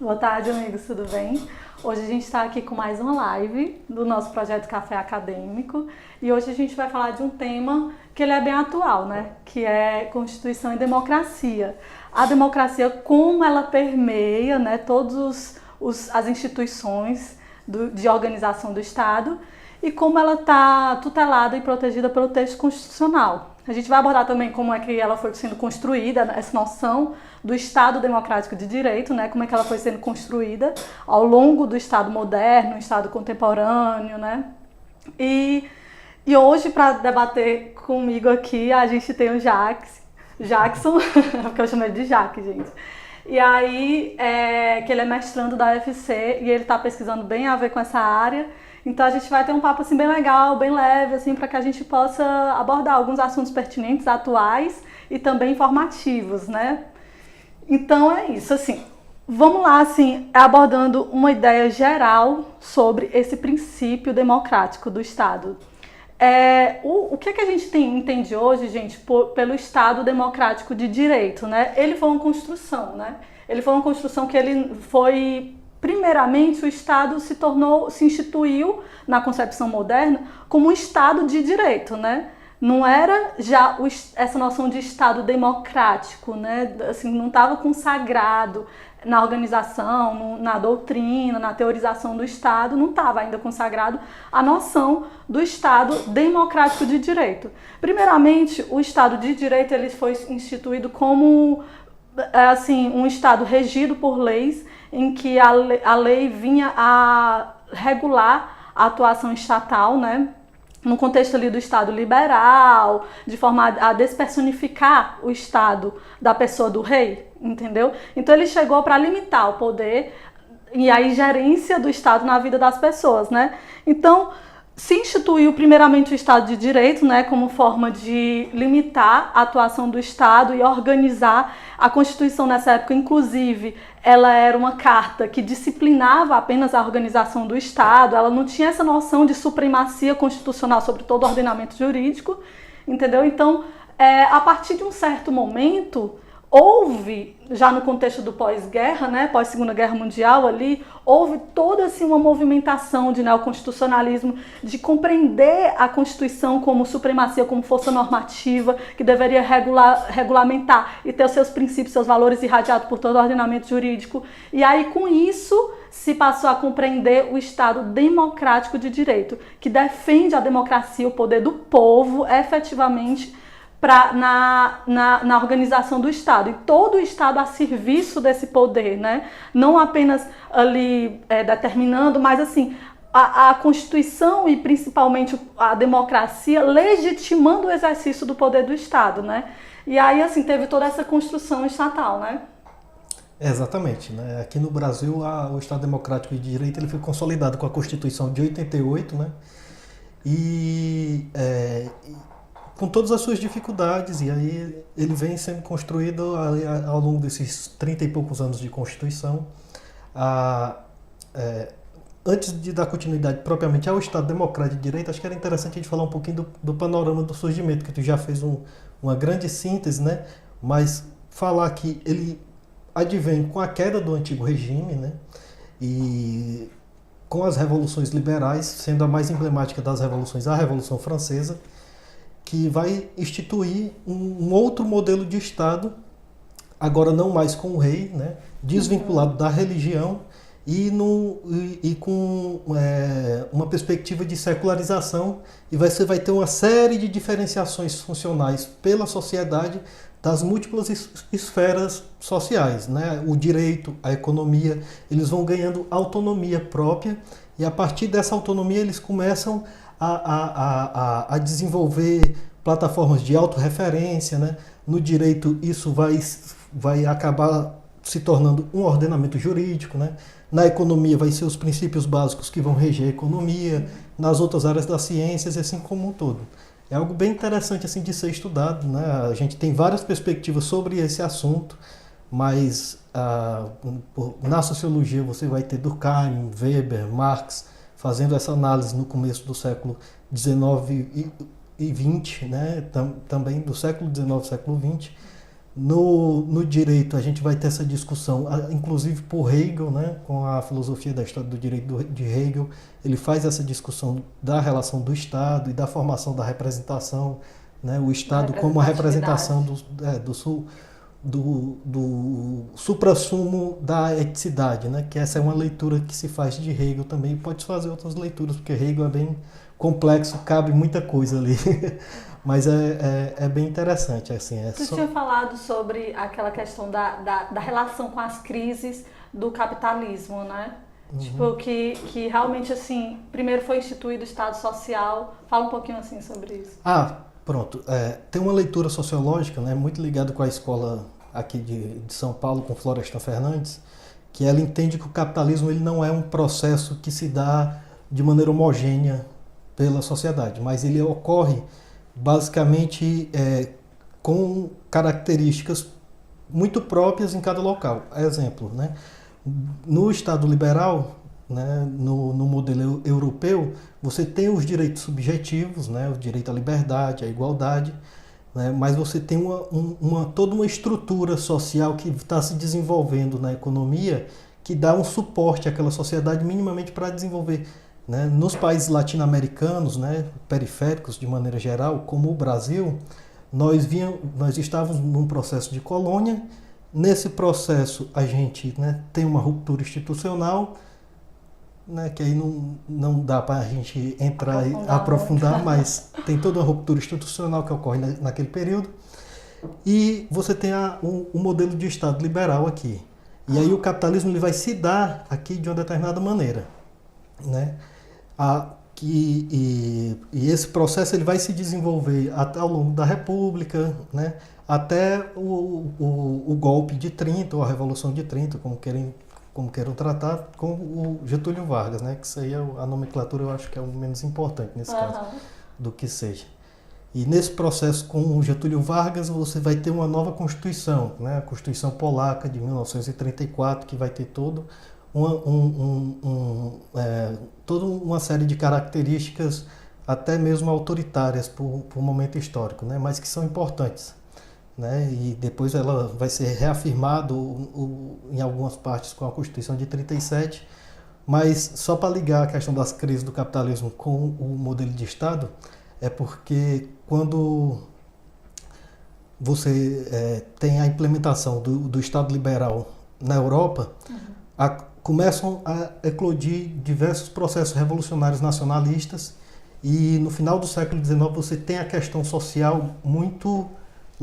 Boa tarde, amigos, tudo bem? Hoje a gente está aqui com mais uma live do nosso projeto Café Acadêmico e hoje a gente vai falar de um tema que ele é bem atual, né? Que é Constituição e democracia. A democracia, como ela permeia, né, todas as instituições de organização do Estado e como ela está tutelada e protegida pelo texto constitucional. A gente vai abordar também como é que ela foi sendo construída, essa noção do Estado Democrático de Direito, né? Como é que ela foi sendo construída ao longo do Estado moderno, Estado contemporâneo, né? E hoje, para debater comigo aqui, a gente tem o Jackson, porque eu chamo ele de Jaque, gente. E aí, que ele é mestrando da UFC e ele está pesquisando bem a ver com essa área. Então a gente vai ter um papo assim bem legal, bem leve, assim, para que a gente possa abordar alguns assuntos pertinentes, atuais e também informativos, né? Então é isso, assim. Vamos lá, assim, abordando uma ideia geral sobre esse princípio democrático do Estado. O que a gente entende hoje, gente, pelo Estado democrático de direito, né? Ele foi uma construção, né? Ele foi uma construção que ele foi... Primeiramente, o Estado se instituiu na concepção moderna como um Estado de direito, né? Não era já essa noção de Estado democrático, né? Assim, não estava consagrado na organização, na doutrina, na teorização do Estado, não estava ainda consagrado a noção do Estado democrático de direito. Primeiramente, o Estado de direito ele foi instituído como assim, um Estado regido por leis, em que a lei vinha a regular a atuação estatal, né? No contexto ali do Estado liberal, de forma a despersonificar o Estado da pessoa do rei, entendeu? Então ele chegou para limitar o poder e a ingerência do Estado na vida das pessoas, né? Então se instituiu primeiramente o Estado de Direito, né, como forma de limitar a atuação do Estado e organizar. A Constituição nessa época, inclusive, ela era uma carta que disciplinava apenas a organização do Estado, ela não tinha essa noção de supremacia constitucional sobre todo o ordenamento jurídico, entendeu? Então, a partir de um certo momento, houve, já no contexto do pós-guerra, né, pós-Segunda Guerra Mundial ali, houve toda assim, uma movimentação de neoconstitucionalismo, de compreender a Constituição como supremacia, como força normativa, que deveria regulamentar e ter os seus princípios, seus valores irradiados por todo o ordenamento jurídico. E aí, com isso, se passou a compreender o Estado democrático de direito, que defende a democracia, o poder do povo, efetivamente, na organização do Estado, e todo o Estado a serviço desse poder, né? Não apenas ali determinando, mas assim, a Constituição e principalmente a democracia legitimando o exercício do poder do Estado, né? E aí, assim, teve toda essa construção estatal, né? Exatamente, né? Aqui no Brasil, o Estado Democrático de Direito ele foi consolidado com a Constituição de 88, né? Com todas as suas dificuldades, e aí ele vem sendo construído ao longo desses 30 e poucos anos de Constituição. Antes de dar continuidade propriamente ao Estado Democrático de Direito, acho que era interessante a gente falar um pouquinho do panorama do surgimento, que tu já fez uma grande síntese, né? Mas falar que ele advém com a queda do antigo regime, né? E com as revoluções liberais, sendo a mais emblemática das revoluções a Revolução Francesa, que vai instituir um outro modelo de Estado, agora não mais com o rei, né, desvinculado da religião e com uma perspectiva de secularização, e você vai ter uma série de diferenciações funcionais pela sociedade das múltiplas esferas sociais, né? O direito, a economia, eles vão ganhando autonomia própria, e a partir dessa autonomia eles começam a desenvolver plataformas de autorreferência, né? No direito isso vai acabar se tornando um ordenamento jurídico, né? Na economia vai ser os princípios básicos que vão reger a economia, nas outras áreas das ciências e assim como um todo. É algo bem interessante assim de ser estudado, né? A gente tem várias perspectivas sobre esse assunto, mas na sociologia você vai ter Durkheim, Weber, Marx, fazendo essa análise no começo do século XIX e XX, né? Também do século XIX e século XX, No direito, a gente vai ter essa discussão, inclusive por Hegel, né, com a filosofia da história do direito de Hegel, ele faz essa discussão da relação do Estado e da formação da representação, né, o Estado como a representação do suprassumo da eticidade, né, que essa é uma leitura que se faz de Hegel também, pode fazer outras leituras, porque Hegel é bem complexo, cabe muita coisa ali. Mas é bem interessante, assim. Tinha falado sobre aquela questão da relação com as crises do capitalismo, né? Uhum. Tipo, que realmente, assim, primeiro foi instituído o Estado Social. Fala um pouquinho, assim, sobre isso. Pronto. Tem uma leitura sociológica, né, muito ligada com a escola aqui de São Paulo, com Florestan Fernandes, que ela entende que o capitalismo ele não é um processo que se dá de maneira homogênea pela sociedade, mas ele ocorre basicamente com características muito próprias em cada local. Exemplo, né? No Estado liberal, né, no modelo europeu, você tem os direitos subjetivos, né, o direito à liberdade, à igualdade, né, mas você tem toda uma estrutura social que está se desenvolvendo na economia que dá um suporte àquela sociedade minimamente para desenvolver. Né? Nos países latino-americanos, né, periféricos de maneira geral, como o Brasil, nós estávamos num processo de colônia. Nesse processo a gente, né, tem uma ruptura institucional, né, que aí não dá para a gente entrar e aprofundar, mas tem toda uma ruptura institucional que ocorre naquele período. E você tem o modelo de Estado liberal aqui. E aí o capitalismo ele vai se dar aqui de uma determinada maneira. Né? E esse processo ele vai se desenvolver até ao longo da República, né? Até o golpe de 30, ou a Revolução de 30, como queiram tratar, com o Getúlio Vargas, né? Que isso aí a nomenclatura eu acho que é o menos importante nesse caso, do que seja. E nesse processo com o Getúlio Vargas você vai ter uma nova Constituição, né? A Constituição Polaca de 1934, que vai ter toda uma série de características até mesmo autoritárias por momento histórico, né? Mas que são importantes. Né? E depois ela vai ser reafirmada em algumas partes com a Constituição de 37, mas só para ligar a questão das crises do capitalismo com o modelo de Estado, é porque quando você tem a implementação do Estado liberal na Europa, começam a eclodir diversos processos revolucionários nacionalistas e no final do século XIX você tem a questão social muito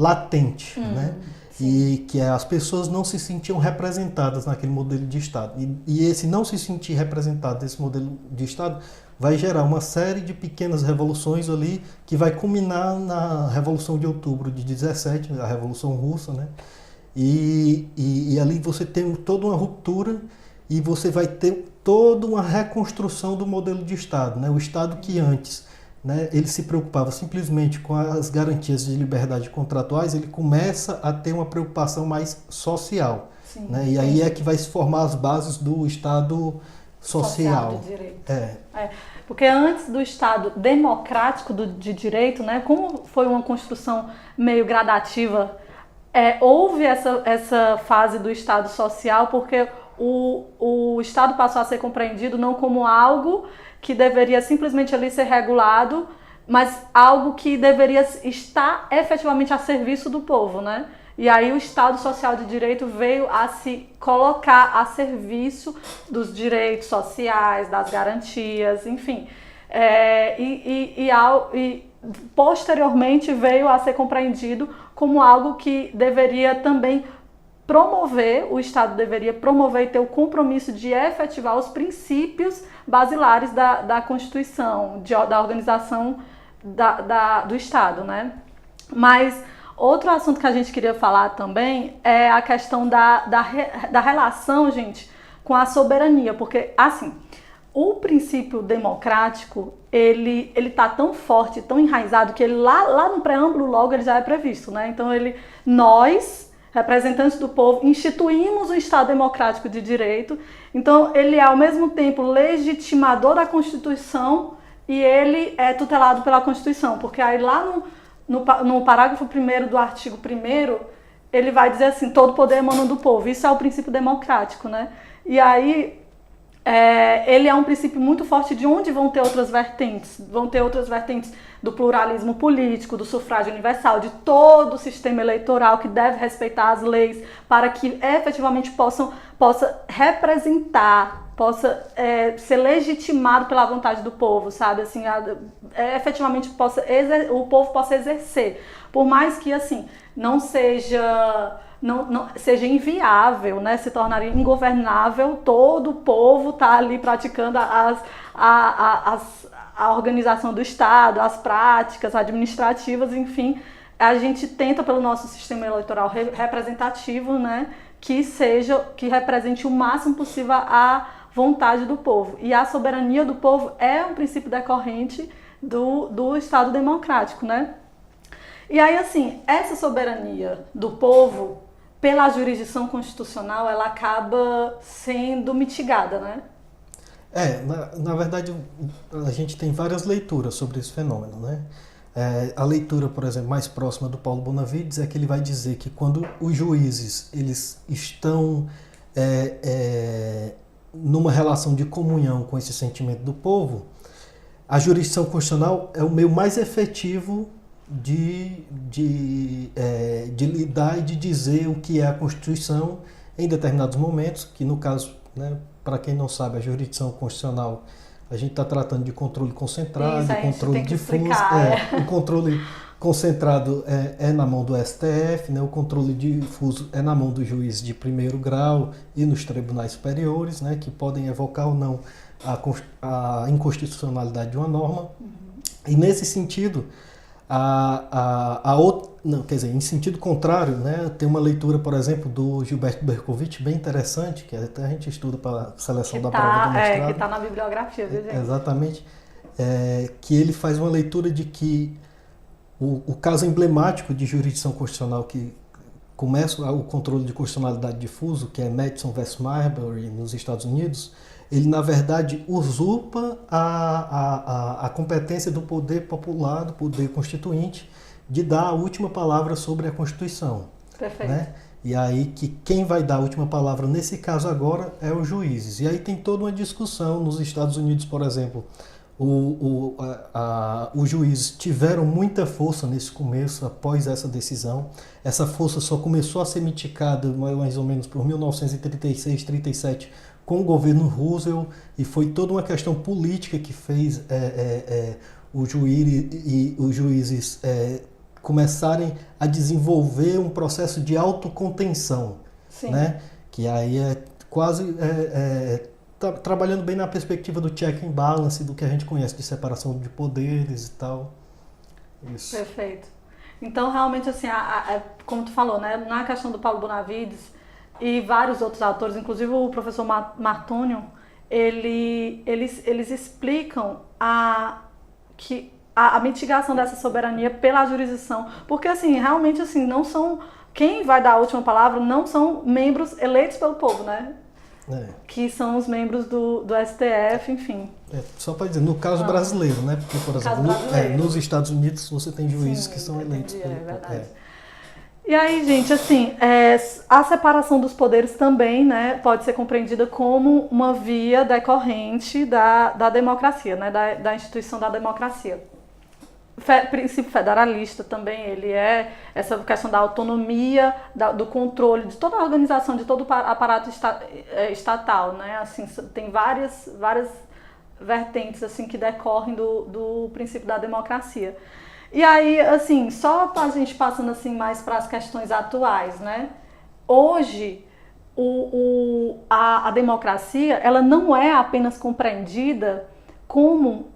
latente, né? E que as pessoas não se sentiam representadas naquele modelo de Estado. E esse não se sentir representado nesse modelo de Estado vai gerar uma série de pequenas revoluções ali que vai culminar na Revolução de Outubro de 17, a Revolução Russa, né? E ali você tem toda uma ruptura e você vai ter toda uma reconstrução do modelo de Estado, né? O Estado que antes, né, ele se preocupava simplesmente com as garantias de liberdade contratuais, ele começa a ter uma preocupação mais social. Sim, né? E aí é que vai se formar as bases do Estado social. De direito. Porque antes do Estado democrático de direito, né, como foi uma construção meio gradativa, houve essa fase do Estado social, porque o Estado passou a ser compreendido não como algo que deveria simplesmente ali ser regulado, mas algo que deveria estar efetivamente a serviço do povo, né? E aí o Estado Social de Direito veio a se colocar a serviço dos direitos sociais, das garantias, enfim. E posteriormente veio a ser compreendido como algo que deveria também promover, o Estado deveria promover e ter o compromisso de efetivar os princípios basilares da Constituição, da organização do Estado, né? Mas outro assunto que a gente queria falar também é a questão da relação, gente, com a soberania, porque, assim, o princípio democrático, ele tá tão forte, tão enraizado, que ele lá no preâmbulo logo ele já é previsto, né? Então nós, representantes do povo, instituímos o Estado Democrático de Direito. Então, ele é, ao mesmo tempo, legitimador da Constituição e ele é tutelado pela Constituição. Porque aí, lá no parágrafo 1º do artigo 1º, ele vai dizer assim, todo poder emana do povo. Isso é o princípio democrático, né? E aí, ele é um princípio muito forte de onde vão ter outras vertentes. Vão ter outras vertentes do pluralismo político, do sufrágio universal, de todo o sistema eleitoral que deve respeitar as leis para que efetivamente possa representar, possa ser legitimado pela vontade do povo, sabe? Assim, efetivamente o povo possa exercer. Por mais que, assim, não seja inviável, né? Se tornaria ingovernável, todo o povo está ali praticando a organização do Estado, as práticas administrativas, enfim, a gente tenta pelo nosso sistema eleitoral representativo, né, que represente o máximo possível a vontade do povo. E a soberania do povo é um princípio decorrente do Estado democrático, né? E aí, assim, essa soberania do povo, pela jurisdição constitucional, ela acaba sendo mitigada, né? Na verdade, a gente tem várias leituras sobre esse fenômeno, né? A leitura, por exemplo, mais próxima do Paulo Bonavides é que ele vai dizer que quando os juízes eles estão numa relação de comunhão com esse sentimento do povo, a jurisdição constitucional é o meio mais efetivo de lidar e de dizer o que é a Constituição em determinados momentos, que no caso, né, para quem não sabe, a jurisdição constitucional, a gente está tratando de controle concentrado, de controle difuso. O controle concentrado é na mão do STF, né? O controle difuso é na mão do juiz de primeiro grau e nos tribunais superiores, né? Que podem evocar ou não a inconstitucionalidade de uma norma. E nesse sentido, em sentido contrário, né, tem uma leitura, por exemplo, do Gilberto Berkovitch, bem interessante, que até a gente estuda para a seleção da prova do mestrado. Que está na bibliografia, viu, gente? Exatamente. Que ele faz uma leitura de que o caso emblemático de jurisdição constitucional que começa o controle de constitucionalidade difuso, que é Madison vs. Marbury, nos Estados Unidos, ele, na verdade, usurpa a competência do poder popular, do poder constituinte, de dar a última palavra sobre a Constituição. Perfeito. Né? E aí que quem vai dar a última palavra nesse caso agora é os juízes. E aí tem toda uma discussão nos Estados Unidos, por exemplo, os juízes tiveram muita força nesse começo, após essa decisão. Essa força só começou a ser mitigada mais ou menos por 1936, 37, com o governo Roosevelt, e foi toda uma questão política que fez os juízes começarem a desenvolver um processo de autocontenção, né? Que aí é quase trabalhando bem na perspectiva do check and balance, do que a gente conhece de separação de poderes e tal. Isso. Perfeito. Então, realmente, assim, como tu falou, né, na questão do Paulo Bonavides e vários outros autores, inclusive o professor Martônio, eles explicam a mitigação dessa soberania pela jurisdição, porque, assim, realmente, assim, não são... Quem vai dar a última palavra não são membros eleitos pelo povo, né? Que são os membros do STF, enfim. Só para dizer, no caso brasileiro, né? Porque, por exemplo, nos Estados Unidos você tem juízes que são eleitos pelo povo. Verdade. E aí, gente, assim, a separação dos poderes também, né, pode ser compreendida como uma via decorrente da democracia, né, da instituição da democracia. Princípio federalista também, ele é essa questão da autonomia, do controle de toda a organização, de todo o aparato estatal, né, assim, tem várias vertentes, assim, que decorrem do princípio da democracia. E aí, assim, só a gente passando assim mais para as questões atuais, né? Hoje, a democracia, ela não é apenas compreendida como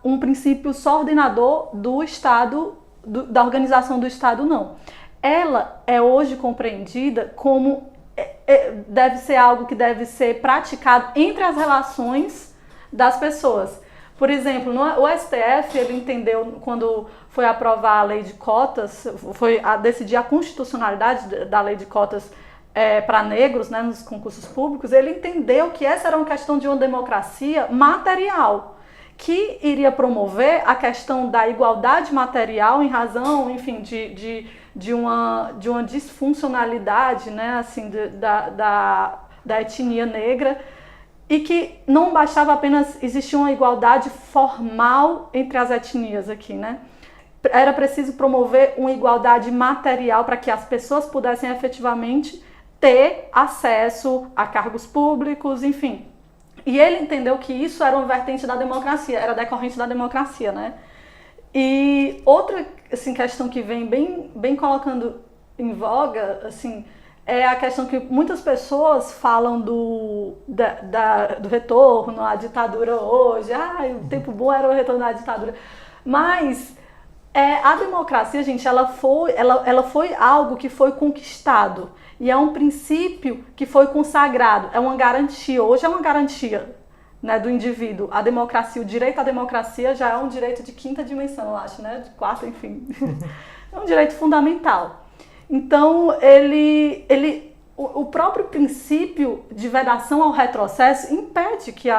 um princípio subordinador do Estado, da organização do Estado, não. Ela é hoje compreendida como deve ser algo que deve ser praticado entre as relações das pessoas. Por exemplo, o STF, ele entendeu, quando foi aprovar a lei de cotas, foi a decidir a constitucionalidade da lei de cotas para negros, né, nos concursos públicos, ele entendeu que essa era uma questão de uma democracia material, que iria promover a questão da igualdade material em razão, enfim, de uma disfuncionalidade, né, assim, da etnia negra, e que não bastava apenas existir uma igualdade formal entre as etnias aqui, né? Era preciso promover uma igualdade material para que as pessoas pudessem efetivamente ter acesso a cargos públicos, enfim. E ele entendeu que isso era uma vertente da democracia, era decorrente da democracia, né? E outra assim, questão que vem bem colocando em voga, assim, é a questão que muitas pessoas falam do retorno à ditadura hoje. O tempo bom era o retorno à ditadura. Mas a democracia, gente, ela foi algo que foi conquistado. E é um princípio que foi consagrado. É uma garantia. Hoje é uma garantia, né, do indivíduo. A democracia, o direito à democracia já é um direito de quinta dimensão, eu acho, né? De quarta, enfim. É um direito fundamental. Então, o próprio princípio de vedação ao retrocesso impede que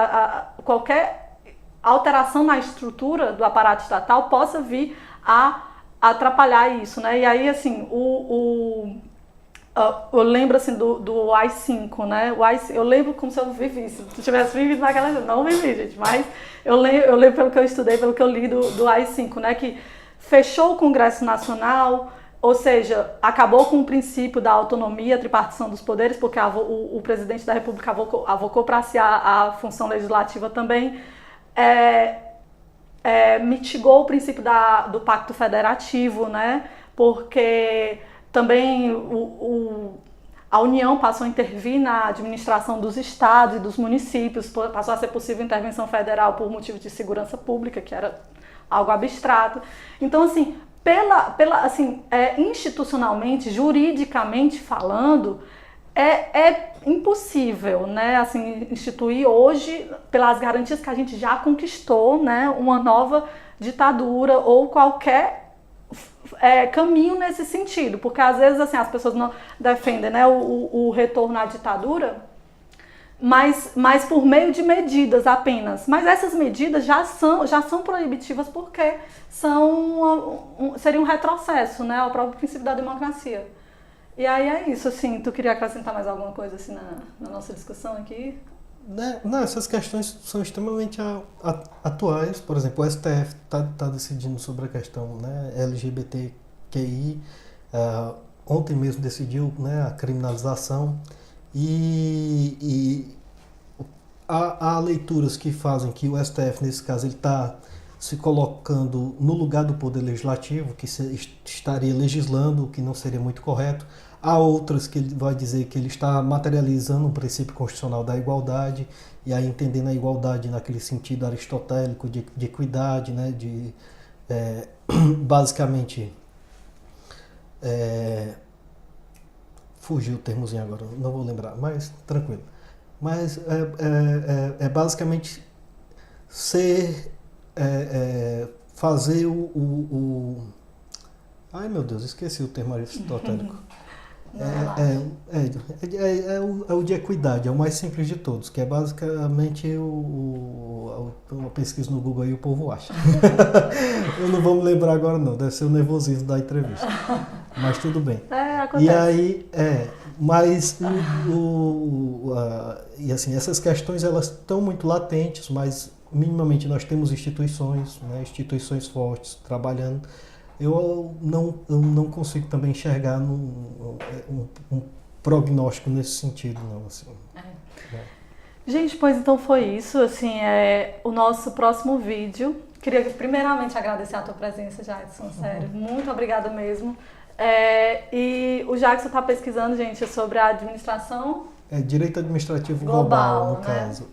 qualquer alteração na estrutura do aparato estatal possa vir a atrapalhar isso, né? E aí, assim, eu lembro assim do AI-5, né? Eu lembro como se eu vivisse. Se eu tivesse vivido naquela época, não vivi, gente, mas eu lembro pelo que eu estudei, pelo que eu li do AI-5, né? Que fechou o Congresso Nacional, ou seja, acabou com o princípio da autonomia, tripartição dos poderes, porque o presidente da República avocou para si a função legislativa também, mitigou o princípio do pacto federativo, né? Porque também a União passou a intervir na administração dos estados e dos municípios, passou a ser possível intervenção federal por motivo de segurança pública, que era algo abstrato. Então, assim, institucionalmente, juridicamente falando, é impossível, né, assim, instituir hoje, pelas garantias que a gente já conquistou, né, uma nova ditadura ou qualquer caminho nesse sentido, porque às vezes assim, as pessoas não defendem, né, o retorno à ditadura, mas por meio de medidas apenas. Mas essas medidas já são proibitivas porque seria um retrocesso, né, ao próprio princípio da democracia. E aí é isso, assim, tu queria acrescentar mais alguma coisa assim na nossa discussão aqui? Não, essas questões são extremamente atuais. Por exemplo, o STF está decidindo sobre a questão, né, LGBTQI. Ontem mesmo decidiu, né, a criminalização. E há leituras que fazem que o STF, nesse caso, ele está se colocando no lugar do Poder Legislativo, que estaria legislando, o que não seria muito correto. Há outras que ele vai dizer que ele está materializando o princípio constitucional da igualdade, e aí entendendo a igualdade naquele sentido aristotélico de equidade, né, basicamente, fugiu o termozinho agora, não vou lembrar, mas tranquilo. Mas basicamente fazer ai meu Deus, esqueci o termo aristotélico. É o de equidade, é o mais simples de todos, que é basicamente uma pesquisa no Google aí o povo acha. Eu não vou me lembrar agora não, deve ser o nervosismo da entrevista, mas tudo bem. Acontece. E aí, mas e assim, essas questões elas estão muito latentes, mas minimamente nós temos instituições, né, instituições fortes trabalhando. Eu não consigo também enxergar um prognóstico nesse sentido, não, assim. Gente, pois então foi isso, assim, o nosso próximo vídeo. Queria primeiramente agradecer a tua presença, Jackson, sério, muito obrigada mesmo. E o Jackson está pesquisando, gente, sobre a administração... Direito administrativo global, no né? caso.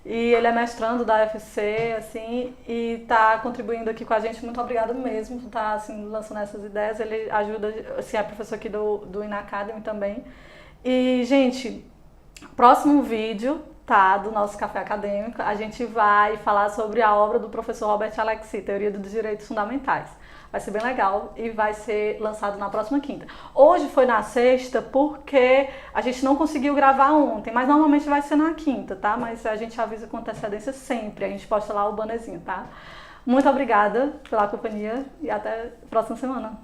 E ele é mestrando da UFC, assim, e está contribuindo aqui com a gente. Muito obrigada mesmo por estar, assim, lançando essas ideias. Ele ajuda, assim, é professor aqui do InAcademy também. E, gente, próximo vídeo, tá, do nosso Café Acadêmico, a gente vai falar sobre a obra do professor Robert Alexy, Teoria dos Direitos Fundamentais. Vai ser bem legal e vai ser lançado na próxima quinta. Hoje foi na sexta porque a gente não conseguiu gravar ontem, mas normalmente vai ser na quinta, tá? Mas a gente avisa com antecedência sempre, a gente posta lá o bannerzinho, tá? Muito obrigada pela companhia e até a próxima semana.